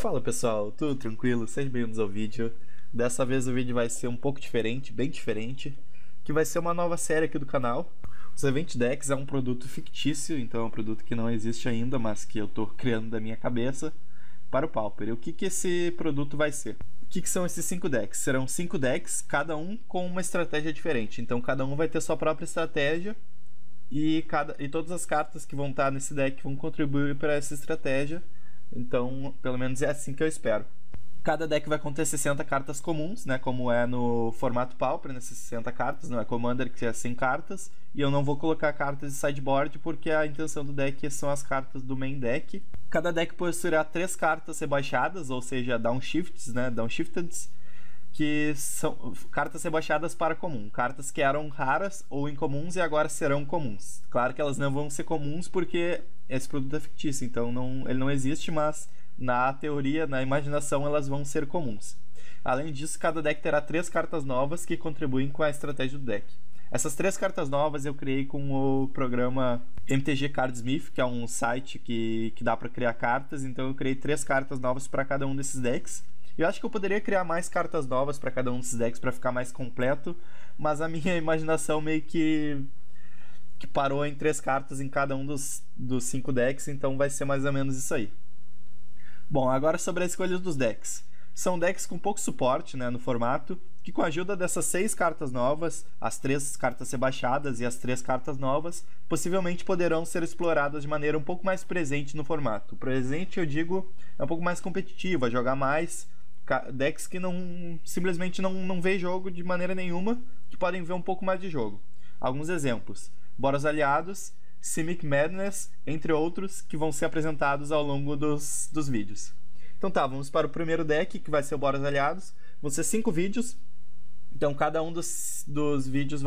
Fala pessoal, tudo tranquilo? Sejam bem-vindos ao vídeo. Dessa vez o vídeo vai ser um pouco diferente, bem diferente, que vai ser uma nova série aqui do canal. Os Event Decks é um produto fictício, então é um produto que não existe ainda, mas que eu estou criando da minha cabeça para o Pauper. E o que esse produto vai ser? O que são esses 5 decks? Serão 5 decks, cada um com uma estratégia diferente. Então cada um vai ter sua própria estratégia e todas as cartas que vão estar nesse deck vão contribuir para essa estratégia. Então, pelo menos é assim que eu espero. Cada deck vai conter 60 cartas comuns, né, como é no formato Pauper, nessas 60 cartas, não é Commander que é 100 cartas, e eu não vou colocar cartas de sideboard porque a intenção do deck são as cartas do main deck. Cada deck possuirá 3 cartas rebaixadas, ou seja, downshifts, né, downshifteds, que são cartas rebaixadas para comum, cartas que eram raras ou incomuns e agora serão comuns. Claro que elas não vão ser comuns porque esse produto é fictício, então ele não existe, mas na teoria, na imaginação, elas vão ser comuns. Além disso, cada deck terá 3 cartas novas que contribuem com a estratégia do deck. Essas 3 cartas novas eu criei com o programa MTG Cardsmith, que é um site que dá para criar cartas, então eu criei 3 cartas novas para cada um desses decks. Eu acho que eu poderia criar mais cartas novas para cada um desses decks para ficar mais completo, mas a minha imaginação meio que parou em 3 cartas em cada um dos 5 decks, então vai ser mais ou menos isso aí. Bom, agora sobre a escolha dos decks. São decks com pouco suporte, né, no formato, que com a ajuda dessas 6 cartas novas, as 3 cartas rebaixadas e as 3 cartas novas, possivelmente poderão ser exploradas de maneira um pouco mais presente no formato. O presente, eu digo, é um pouco mais competitiva, jogar mais decks que simplesmente não vê jogo de maneira nenhuma, que podem ver um pouco mais de jogo. Alguns exemplos: Boros Aliados, Simic Madness, entre outros, que vão ser apresentados ao longo dos vídeos. Então tá, vamos para o primeiro deck, que vai ser o Boros Aliados. Vão ser 5 vídeos, então cada um dos vídeos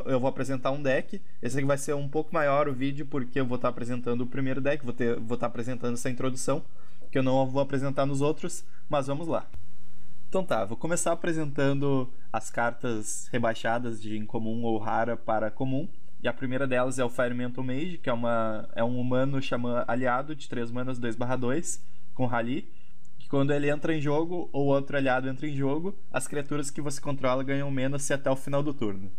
eu vou apresentar um deck. Esse aqui vai ser um pouco maior o vídeo, porque eu vou estar apresentando o primeiro deck, vou estar apresentando essa introdução, que eu não vou apresentar nos outros, mas vamos lá. Então tá, vou começar apresentando as cartas rebaixadas de incomum ou rara para comum. E a primeira delas é o Fire Elemental Mage, que é um humano aliado de 3 manas 2/2 com Rally, que quando ele entra em jogo ou outro aliado entra em jogo, as criaturas que você controla ganham menos até o final do turno.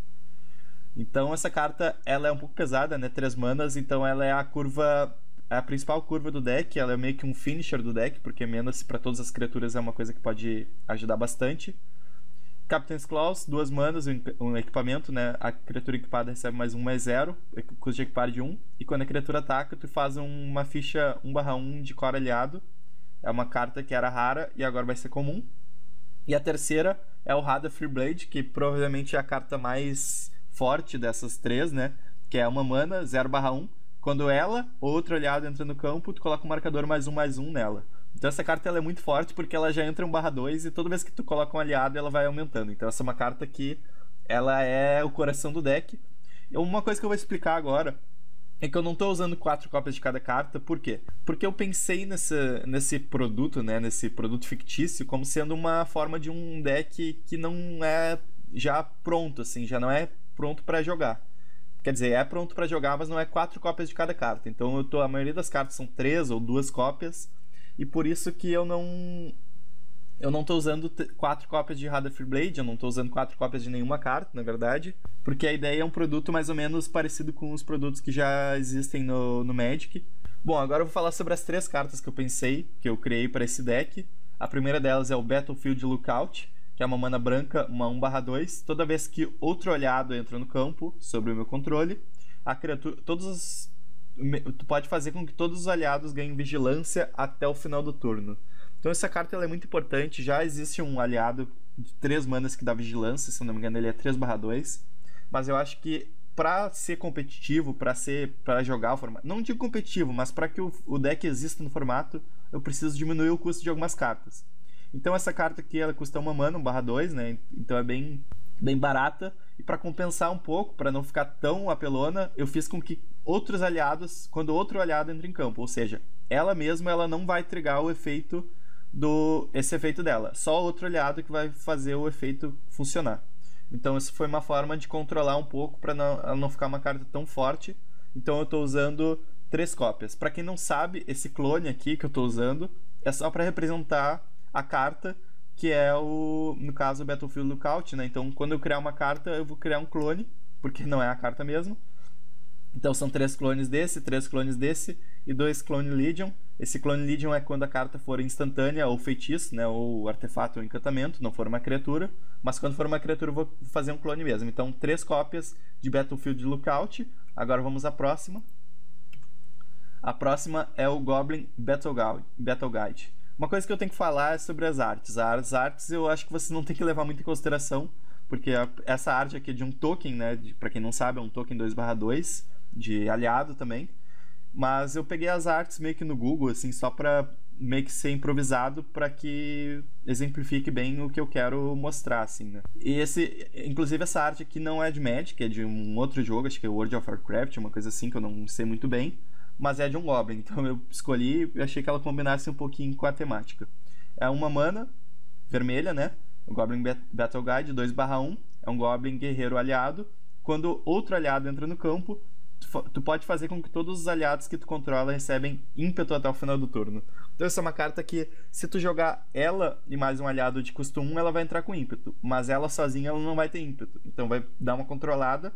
Então essa carta ela é um pouco pesada, né, 3 manas, então ela é a principal curva do deck, ela é meio que um finisher do deck, porque menos para todas as criaturas é uma coisa que pode ajudar bastante. Captain's Clause, 2 manas, um equipamento, né? A criatura equipada recebe +1/+0, custo de equipar de 1, e quando a criatura ataca, tu faz uma ficha 1/1 de core aliado. É uma carta que era rara e agora vai ser comum. E a terceira é o Radha Freeblade, que provavelmente é a carta mais forte dessas 3, né? Que é uma mana, 0/1. Quando ela ou outro aliado entra no campo, tu coloca um marcador +1/1 nela. Então essa carta ela é muito forte porque ela já entra 1/2 e toda vez que tu coloca um aliado ela vai aumentando. Então essa é uma carta que ela é o coração do deck. E uma coisa que eu vou explicar agora é que eu não estou usando 4 cópias de cada carta. Por quê? Porque eu pensei nesse produto, né, nesse produto fictício, como sendo uma forma de um deck que não é já pronto, assim, já não é pronto para jogar. Quer dizer, é pronto para jogar, mas não é 4 cópias de cada carta. Então a maioria das cartas são 3 ou 2 cópias. E por isso que eu não estou usando 4 cópias de Radha Freeblade, eu não estou usando 4 cópias de nenhuma carta, na verdade, porque a ideia é um produto mais ou menos parecido com os produtos que já existem no Magic. Bom, agora eu vou falar sobre as 3 cartas que eu pensei, que eu criei para esse deck. A primeira delas é o Battlefield Lookout, que é uma mana branca, uma 1/2. Toda vez que outro aliado entra no campo, sob o meu controle, a criatura, tu pode fazer com que todos os aliados ganhem vigilância até o final do turno. Então essa carta ela é muito importante. Já existe um aliado de 3 manas que dá vigilância, se eu não me engano ele é 3/2. Mas eu acho que para ser competitivo, para jogar o formato, não digo competitivo, mas para que o deck exista no formato, eu preciso diminuir o custo de algumas cartas. Então essa carta aqui ela custa 1 mana, 1/2, né? Então é bem barata. E para compensar um pouco, para não ficar tão apelona, eu fiz com que outros aliados, quando outro aliado entra em campo, ou seja, ela mesma ela não vai trigar esse efeito dela, só outro aliado que vai fazer o efeito funcionar. Então isso foi uma forma de controlar um pouco para ela não ficar uma carta tão forte. Então eu estou usando 3 cópias. Para quem não sabe, esse clone aqui que eu estou usando é só para representar a carta, que é no caso, o Battlefield Lookout, né? Então, quando eu criar uma carta, eu vou criar um clone, porque não é a carta mesmo. Então, são 3 clones desse, 3 clones desse e 2 Clone Legion. Esse Clone Legion é quando a carta for instantânea ou feitiço, né? Ou artefato ou encantamento, não for uma criatura. Mas quando for uma criatura, eu vou fazer um clone mesmo. Então, 3 cópias de Battlefield Lookout. Agora vamos à próxima. A próxima é o Goblin Battle Guide. Uma coisa que eu tenho que falar é sobre as artes. As artes eu acho que você não tem que levar muito em consideração, porque essa arte aqui é de um token, né? Pra quem não sabe, é um token 2/2 de aliado também. Mas eu peguei as artes meio que no Google, assim, só pra meio que ser improvisado para que exemplifique bem o que eu quero mostrar, assim, né? E inclusive essa arte aqui não é de Magic, é de um outro jogo, acho que é World of Warcraft, uma coisa assim que eu não sei muito bem, mas é de um Goblin, então eu escolhi e achei que ela combinasse um pouquinho com a temática. É uma mana vermelha, né? O Goblin Battle Guide 2/1, é um Goblin guerreiro aliado. Quando outro aliado entra no campo, tu pode fazer com que todos os aliados que tu controla recebem ímpeto até o final do turno. Então essa é uma carta que, se tu jogar ela e mais um aliado de custo 1, ela vai entrar com ímpeto, mas ela sozinha ela não vai ter ímpeto, então vai dar uma controlada.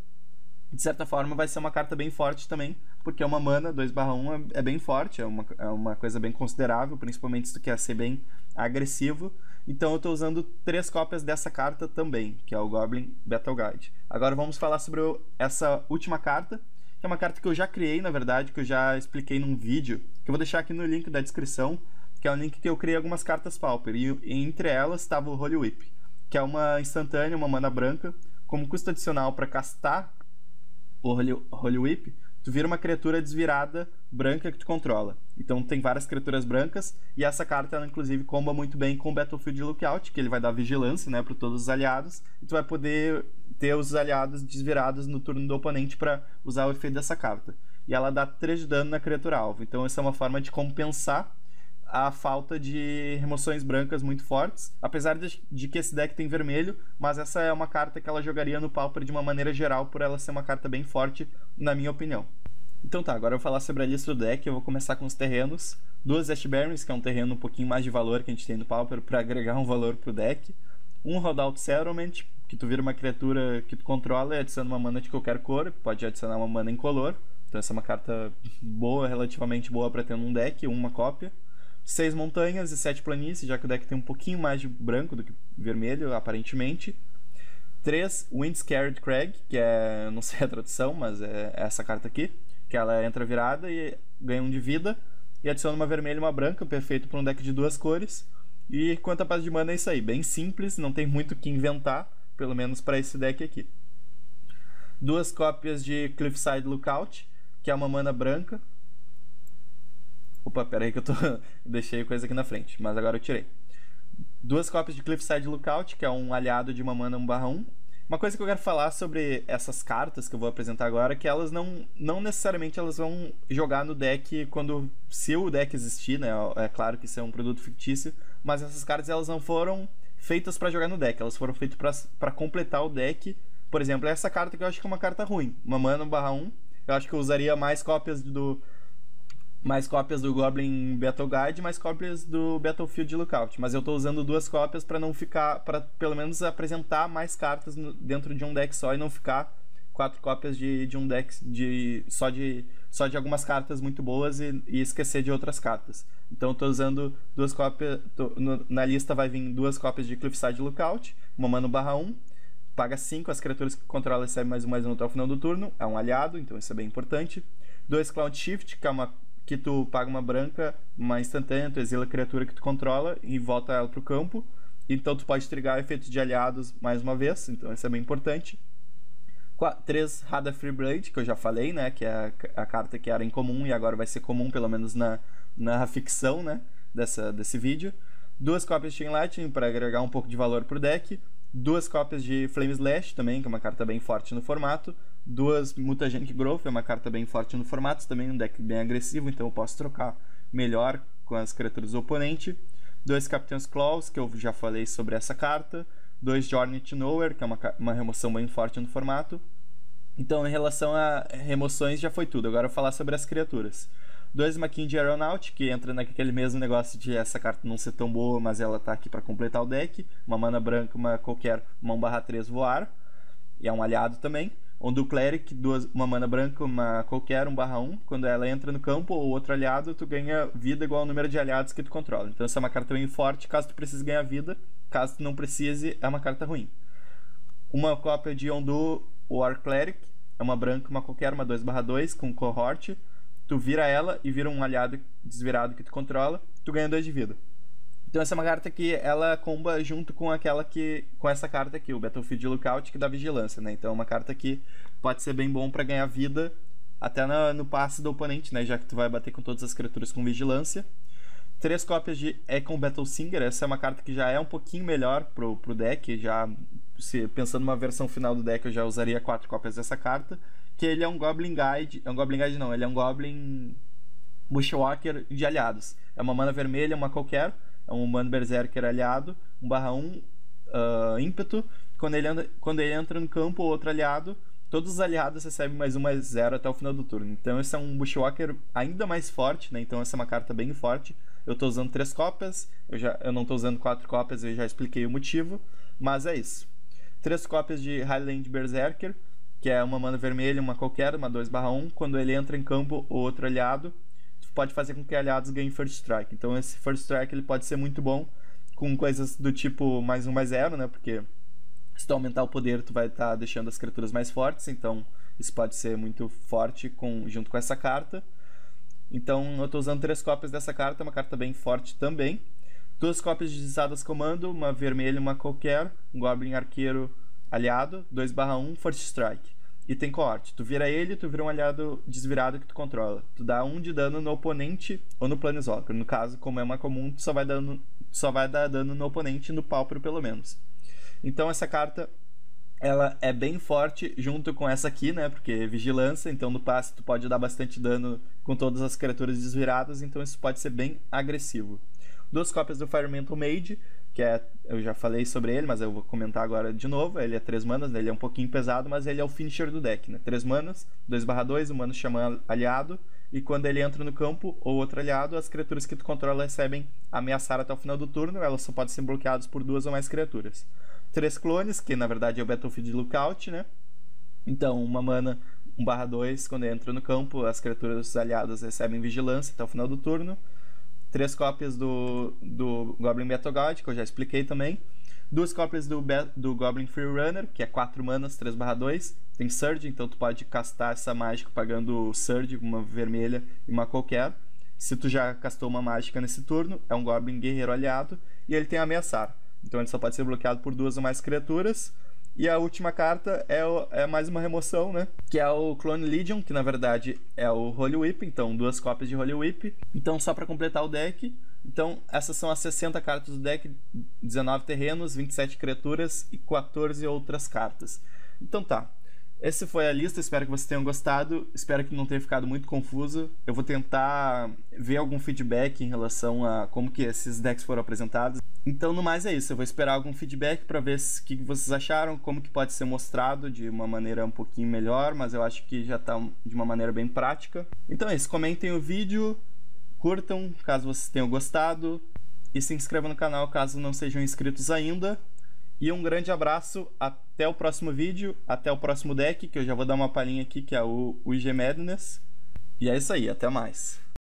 De certa forma vai ser uma carta bem forte também, porque é uma mana 2/1, é bem forte, é uma coisa bem considerável, principalmente se tu quer ser bem agressivo. Então eu estou usando 3 cópias dessa carta também, que é o Goblin Battle Guide. Agora vamos falar sobre essa última carta, que é uma carta que eu já criei, na verdade, que eu já expliquei num vídeo, que eu vou deixar aqui no link da descrição, que é um link que eu criei algumas cartas Pauper, e entre elas estava o Holy Whip, que é uma instantânea, uma mana branca, como custo adicional para castar o Holy Whip, tu vira uma criatura desvirada branca que tu controla. Então tem várias criaturas brancas, e essa carta ela inclusive comba muito bem com o Battlefield Lookout, que ele vai dar vigilância, né, para todos os aliados, e tu vai poder ter os aliados desvirados no turno do oponente para usar o efeito dessa carta. E ela dá 3 de dano na criatura alvo. Então essa é uma forma de compensar a falta de remoções brancas muito fortes, apesar de que esse deck tem vermelho, mas essa é uma carta que ela jogaria no Pauper de uma maneira geral, por ela ser uma carta bem forte, na minha opinião. Então tá, agora eu vou falar sobre a lista do deck. Eu vou começar com os terrenos. 2 Ashberries, que é um terreno um pouquinho mais de valor que a gente tem no Pauper, para agregar um valor pro deck. Um Holdout Settlement, que tu vira uma criatura que tu controla e adiciona uma mana de qualquer cor, pode adicionar uma mana incolor. Então essa é uma carta boa, relativamente boa para ter num deck, uma cópia. 6 montanhas e 7 planícies, já que o deck tem um pouquinho mais de branco do que vermelho, aparentemente. 3 Windscarred Crag, que é, não sei a tradução, mas é essa carta aqui, que ela entra virada e ganha 1 de vida, e adiciona uma vermelha e uma branca, perfeito para um deck de 2 cores. E quanto a base de mana é isso aí, bem simples, não tem muito o que inventar, pelo menos para esse deck aqui. 2 cópias de Cliffside Lookout, que é uma mana branca. Opa, pera aí que eu deixei coisa aqui na frente, mas agora eu tirei. 2 cópias de Cliffside Lookout, que é um aliado de uma mana 1/1. Uma coisa que eu quero falar sobre essas cartas que eu vou apresentar agora é que elas não necessariamente elas vão jogar no deck se o deck existir, né? É claro que isso é um produto fictício, mas essas cartas elas não foram feitas para jogar no deck, elas foram feitas para completar o deck. Por exemplo, essa carta que eu acho que é uma carta ruim, uma mana 1/1. Eu acho que eu usaria mais cópias do Goblin Battle Guide, mais cópias do Battlefield Lookout, mas eu estou usando 2 cópias para não ficar, para pelo menos apresentar mais cartas dentro de um deck só e não ficar 4 cópias de um deck só de algumas cartas muito boas e esquecer de outras cartas. Então estou usando 2 cópias, na lista vai vir 2 cópias de Cliffside Lookout, uma mana 1/1, paga 5, as criaturas que controla recebem mais um até o final do turno, é um aliado, então isso é bem importante. 2 Cloud Shift, que tu paga uma branca, uma instantânea, tu exila a criatura que tu controla e volta ela pro campo. Então tu pode trigar efeitos de aliados mais uma vez, então isso é bem importante. 3 Hada Freeblade, que eu já falei, né, que é a carta que era incomum e agora vai ser comum, pelo menos na ficção, né, desse vídeo. 2 cópias de Chain Lightning para agregar um pouco de valor pro deck. 2 cópias de Flame Slash também, que é uma carta bem forte no formato. 2 Mutagenic Growth, é uma carta bem forte no formato, também um deck bem agressivo, então eu posso trocar melhor com as criaturas do oponente. 2 Captain's Claws, que eu já falei sobre essa carta. 2 Journey to Nowhere, que é uma remoção bem forte no formato. Então, em relação a remoções, já foi tudo. Agora eu vou falar sobre as criaturas. 2 maquinhos de Aeronaut, que entra naquele mesmo negócio de essa carta não ser tão boa, mas ela tá aqui para completar o deck. Uma mana branca, uma qualquer, uma 1/3 voar, e é um aliado também. Ondu Cleric, uma mana branca, uma qualquer, 1/1. Quando ela entra no campo ou outro aliado, tu ganha vida igual ao número de aliados que tu controla. Então essa é uma carta bem forte, caso tu precise ganhar vida. Caso tu não precise, é uma carta ruim. Uma cópia de Ondu War Cleric, é uma branca, uma qualquer, uma 2/2, com cohort. Tu vira ela e vira um aliado desvirado que tu controla, tu ganha 2 de vida. Então essa é uma carta que ela comba junto com com essa carta aqui, o Battlefield Lookout, que dá vigilância, né? Então é uma carta que pode ser bem bom para ganhar vida até no passe do oponente, né? Já que tu vai bater com todas as criaturas com vigilância. 3 cópias de Econ Battlesinger, essa é uma carta que já é um pouquinho melhor pro deck, já pensando numa versão final do deck eu já usaria 4 cópias dessa carta, que ele é um Goblin Guide, ele é um Goblin Bushwalker de aliados. É uma mana vermelha, uma qualquer, é um humano berserker aliado, 1/1 ímpeto. Quando ele entra no campo ou outro aliado, todos os aliados recebem +1/+0 até o final do turno. Então esse é um Bushwalker ainda mais forte, né? Então essa é uma carta bem forte. Eu estou usando 3 cópias, eu não estou usando 4 cópias, eu já expliquei o motivo, mas é isso. 3 cópias de Highland Berserker, que é uma mana vermelha, uma qualquer, uma 2/1. Quando ele entra em campo ou outro aliado, pode fazer com que aliados ganhem First Strike. Então esse First Strike ele pode ser muito bom com coisas do tipo +1/+0, né? Porque se tu aumentar o poder, tu vai estar deixando as criaturas mais fortes. Então isso pode ser muito forte junto com essa carta. Então eu estou usando 3 cópias dessa carta, uma carta bem forte também. 2 cópias de Desadas Comando, uma vermelha, uma qualquer, um Goblin Arqueiro aliado, 2/1, First Strike. E tem coorte. Tu vira ele, tu vira um aliado desvirado que tu controla. Tu dá 1 de dano no oponente ou no Planeswalker. No caso, como é uma comum, tu só vai dar dano no oponente e no Pauper pelo menos. Então essa carta ela é bem forte junto com essa aqui, né? Porque é vigilância, então no passe tu pode dar bastante dano com todas as criaturas desviradas, então isso pode ser bem agressivo. 2 cópias do Firemental Mage, que eu já falei sobre ele, mas eu vou comentar agora de novo. Ele é 3 manas, né? Ele é um pouquinho pesado, mas ele é o finisher do deck, né? 3 manas, 2/2, o humano chama aliado, e quando ele entra no campo ou outro aliado, as criaturas que tu controla recebem ameaçar até o final do turno, elas só podem ser bloqueadas por 2 ou mais criaturas. 3 clones, que na verdade é o Battlefield Lookout, né? Então, uma mana 1/2, quando entra no campo, as criaturas aliadas recebem vigilância até o final do turno. 3 cópias do Goblin Battle Guide, que eu já expliquei também. 2 cópias do Goblin Free Runner, que é 4 manas, 3/2. Tem Surge, então tu pode castar essa mágica pagando Surge, uma vermelha e uma qualquer. Se tu já castou uma mágica nesse turno, é um Goblin Guerreiro aliado. E ele tem Ameaçar. Então ele só pode ser bloqueado por 2 ou mais criaturas. E a última carta é mais uma remoção, né? Que é o Clone Legion, que na verdade é o Holy Whip. Então 2 cópias de Holy Whip. Então só para completar o deck. Então essas são as 60 cartas do deck. 19 terrenos, 27 criaturas e 14 outras cartas. Então tá. Essa foi a lista, espero que vocês tenham gostado, espero que não tenha ficado muito confuso. Eu vou tentar ver algum feedback em relação a como que esses decks foram apresentados. Então, no mais é isso, eu vou esperar algum feedback para ver o que vocês acharam, como que pode ser mostrado de uma maneira um pouquinho melhor, mas eu acho que já está de uma maneira bem prática. Então é isso, comentem o vídeo, curtam caso vocês tenham gostado e se inscrevam no canal caso não sejam inscritos ainda. E um grande abraço, até o próximo vídeo, até o próximo deck, que eu já vou dar uma palhinha aqui, que é o IG Madness. E é isso aí, até mais.